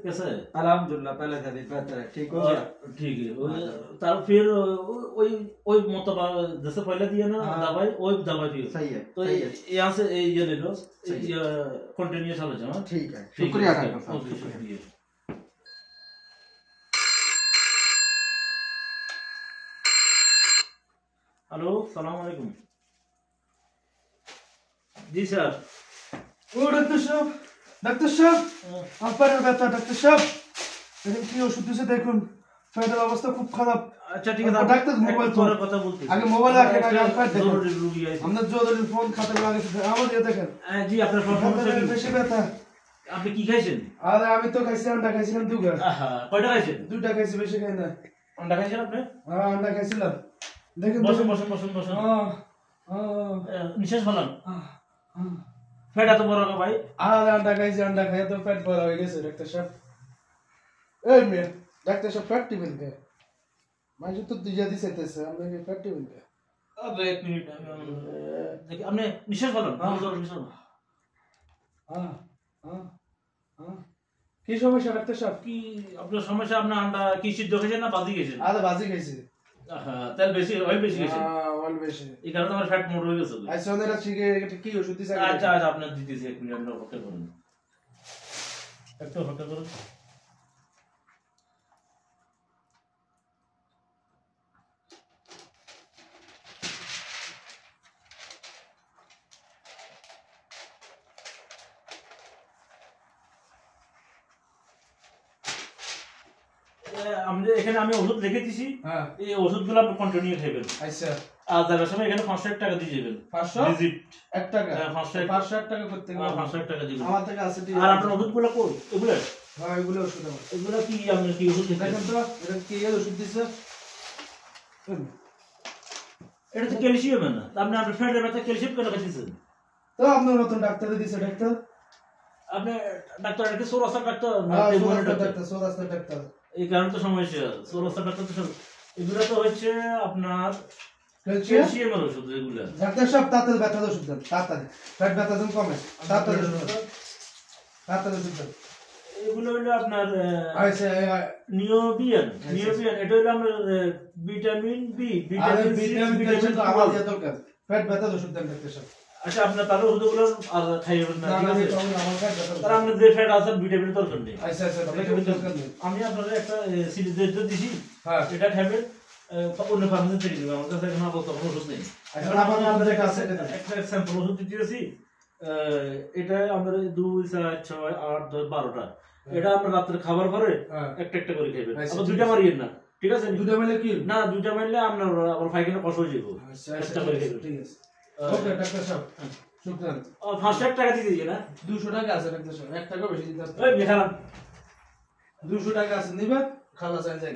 कैसा है? अल्हम्दुलिल्लाह पहले से भी बेहतर है, ठीक हो गया। ठीक है तार फिर वही मुतबा जैसे पहले दिया ना दवाई वही दवाई दियो। सही है, तो यहाँ से ये ले लो, ये कंटिन्यू चलो जाओ। ठीक है, शुक्रिया डॉक्टर साहब, शुक्रिया। हेलो सलाम वालेकुम जी सर। ও ডাক্তার সাহেব, ডাক্তার সাহেব, আপনার ব্যথা ডাক্তার সাহেব, এরকম কি ওষুধ দিয়েছে দেখুন, পেটের অবস্থা খুব খারাপ। अच्छा ठीक है ডাক্তার মোবাইল थोड़ा কথা বলতে আগে মোবাইল রাখেন, আগে আপনার দেখুন জরুরি রোগী আছে। আমরা জরুরি ফোন খাতা লাগে আমার দিয়ে দেখেন। জি আপনার সমস্যা কি? বেশি ব্যথা। আপনি কি খাইছেন? আরে আমি তো খাইছি আন্ডা খাইছিলাম দুটো। কয়টা খাইছেন? দুটো খাইছি, বেশি খাই না। আন্ডা খাইছেন আপনি? হ্যাঁ আন্ডা খাইছিলাম। দেখেন বসুন বসুন বসুন বসুন। নিঃশ্বাস ফেলান। আহ পেট এত বড় ভাই? আরে আন্ডা খাইছি, আন্ডা খাই তো পেট বড় হয়ে গেছে ডাক্তার সাহেব। এই মেয়ে ডাক্তার সাহেব পেট টিফিন কে মাঝে তো দুইয়া দিছে তেছে আমরা কি পেট টিফিন কে। अब एक मिनट देखिए आपने निश्वास फलन निश्वास। हाँ हाँ हाँ কি সমস্যা ডাক্তার সাহেব? কি আপনার সমস্যা? আপনার আন্ডা কি সিদ্ধ খেয়েছেন না বাজি খেয়েছেন? আরে বাজি খাইছি। তেল বেশি অয়েল বেশি খেয়েছেন, অয়েল বেশি, এই কারণে আমার ফ্যাট মোর হয়ে গেছে। আচ্ছা ওনারা শিখে এটা কি ওষুধ দিছে? আচ্ছা আচ্ছা আপনার দিতেছি, এক মিনিট অপেক্ষা করুন, একটু অপেক্ষা করুন। এখানে আমি ওষুধ লিখে দিছি, এই ওষুধগুলো আপনি কন্টিনিউ খাবেন। আচ্ছা আর যাওয়ার সময় এখানে 500 টাকা দিয়ে যাবেন। 500 ভিজিট 1 টাকা? হ্যাঁ 500 টাকা করতে গেলে 500 টাকা দিবেন। আমার থেকে আছে। আর আপনার ওষুধগুলো কোন এগুলো? হ্যাঁ এগুলো ওষুধ আমার। এগুলো কি আপনি কি ওষুধ দেখেন দিচ্ছেন? তো এটা কি ওষুধ দিছে? এটা তো ক্যালসিয়াম না, আপনি আপনার ফ্যাটের ব্যথা ক্যালসিয়াম কেন খাচ্ছেন? তো আপনার মতন ডাক্তার দিছে ডাক্তার। আপনি ডাক্তার এটা সোরাসা ডাক্তার না হ্যাঁ টেবুল সোরাস্তা ডাক্তার? ডাক্তার, সোরাস্তা ডাক্তার। এই কারণে তো সমস্যা, সোরাসা ডাক্তার তো সব এগুলো তো হচ্ছে আপনার ক্যালসিয়াম ক্যালসিয়ামের ওষুধ এগুলো। ডাক্তার সাহেব তাড়াতাড়ি ব্যথা ওষুধ দেন, তাড়াতাড়ি পেট ব্যথা যেন কমে, তাড়াতাড়ি ওষুধ দেন, তাড়াতাড়ি ওষুধ দেন। এগুলো হলো আপনার আচ্ছা নিওবিয়ান। নিওবিয়ান এটা হলো আমরা ভিটামিন বি, আরে vitamin C, vitamin vitamin calcium তো আমার আমার দিয়ে দরকার, পেট ব্যথা ওষুধ দেন ডাক্তার সাহেব। আচ্ছা আপনার তার ওষুধগুলো আর খাইবেন না, ঠিক আছে? আমার পেট ব্যথা। তার আপনি যে ফ্যাট আছে ভিটামিন দরকার নেই। আচ্ছা আচ্ছা ভিটামিন দরকার নেই। আমি আপনাদের একটা সিরিজ দিছি, হ্যাঁ এটা খাবেন। অন্য ফার্মেসি থেকে দিবেন, আমার কাছে এখন আপাতত কোনো ওষুধ নেই। এখন আপনাদের কাছে একটা স্যাম্পল ওষুধ দিতেছি, এটা আমরা 2 4 6 8 10 12টা, এটা আমরা রাত্রে খাবার পরে একটা একটা করে খাইবেন। আবার দুইটা মারিয়েন না, ঠিক আছে? দুটো মিলে কি না দুইটা মারলে আপনার আবার পায়খানা কষ্ট হয়ে যাবে। আচ্ছা একটা করে খাইবেন, ঠিক আছে। ওকে ডাক্তার সাহেব শুকরান। 500 টাকা দিয়ে দিয়েছে না? 200 টাকা আছে ডাক্তার সাহেব, 1 টাকা বেশি দিতে হবে। ওই বেখালাম 200 টাকা আছে নিবেন, খালাস আইন যাই।